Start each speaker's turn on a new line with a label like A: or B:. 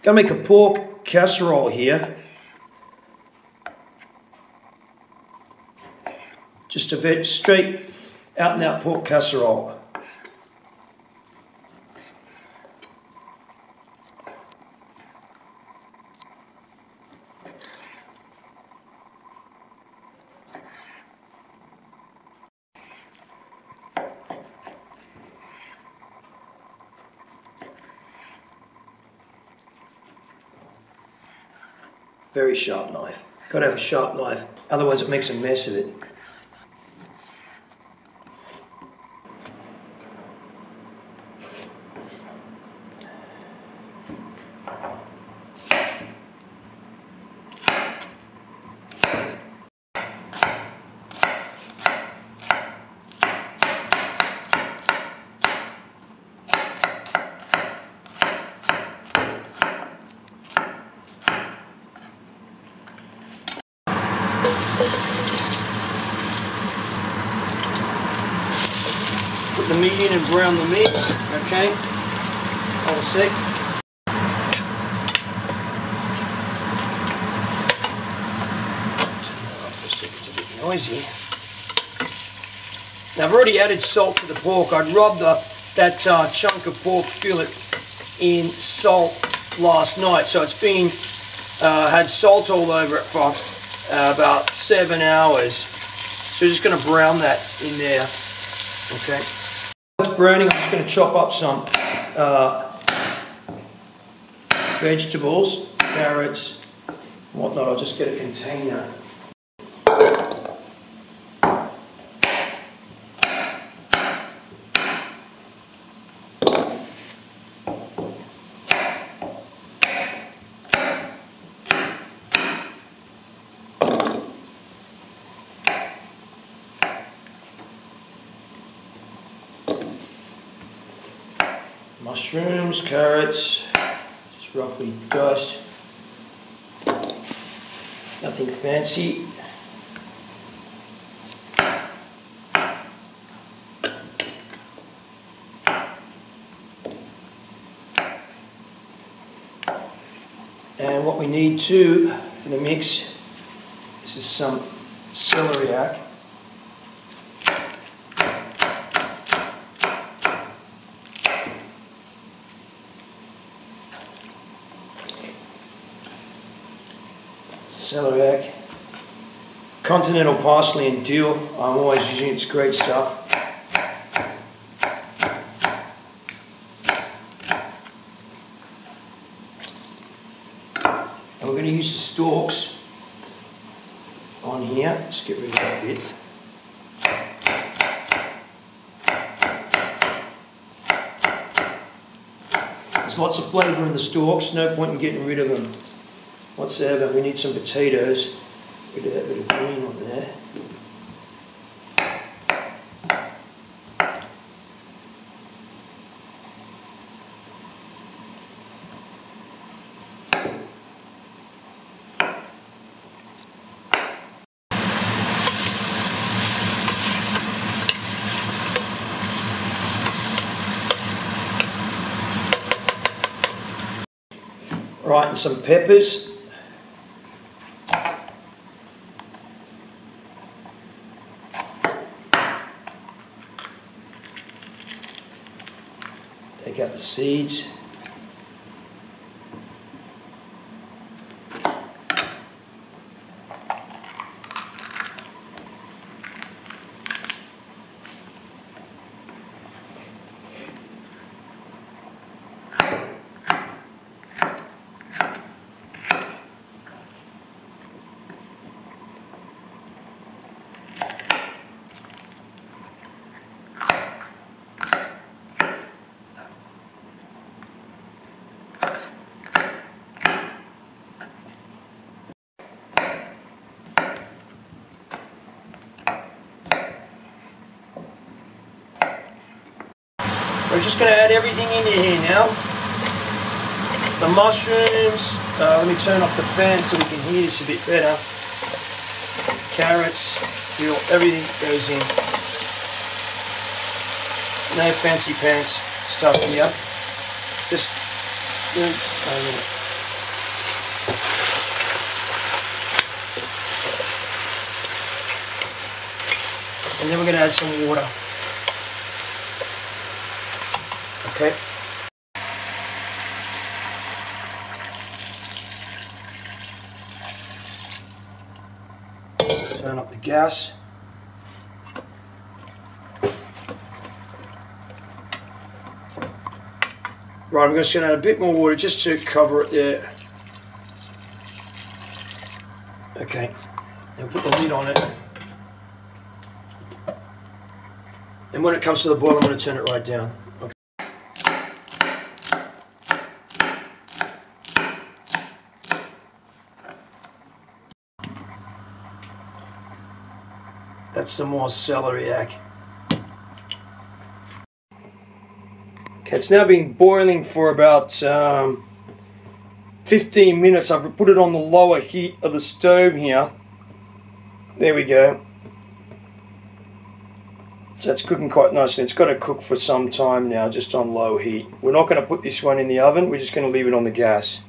A: Gonna make a pork casserole here. Just a bit straight out and out pork casserole. Very sharp knife. Gotta have a sharp knife, otherwise it makes a mess of it. Put the meat in and brown the meat, okay? Hold a sec. It's a bit noisy. Now I've already added salt to the pork. I'd rubbed that chunk of pork fillet in salt last night, so it's been had salt all over it for about 7 hours. So we're just going to brown that in there, okay? It's browning. I'm just going to chop up some vegetables, carrots, and whatnot. I'll just get a container. Mushrooms, carrots, just roughly diced. Nothing fancy. And what we need too for the mix, this is some celeriac. Celeriac, continental parsley and dill. I'm always using it, it's great stuff. And we're going to use the stalks on here. Just get rid of that bit. There's lots of flavour in the stalks, no point in getting rid of them whatsoever. We need some potatoes. Rid of that bit of green on there. Right, and some peppers. Take out the seeds. We're just going to add everything into here now. The mushrooms, let me turn off the fan so we can hear this a bit better. Carrots, everything goes in. No fancy pants stuff here. Just And then we're going to add some water. Okay. Turn up the gas. Right, I'm just going to add a bit more water just to cover it there. Okay, and put the lid on it. And when it comes to the boil, I'm going to turn it right down. Okay. That's some more celeriac. Okay, it's now been boiling for about 15 minutes. I've put it on the lower heat of the stove here. There we go. So it's cooking quite nicely. It's got to cook for some time now, just on low heat. We're not going to put this one in the oven. We're just going to leave it on the gas.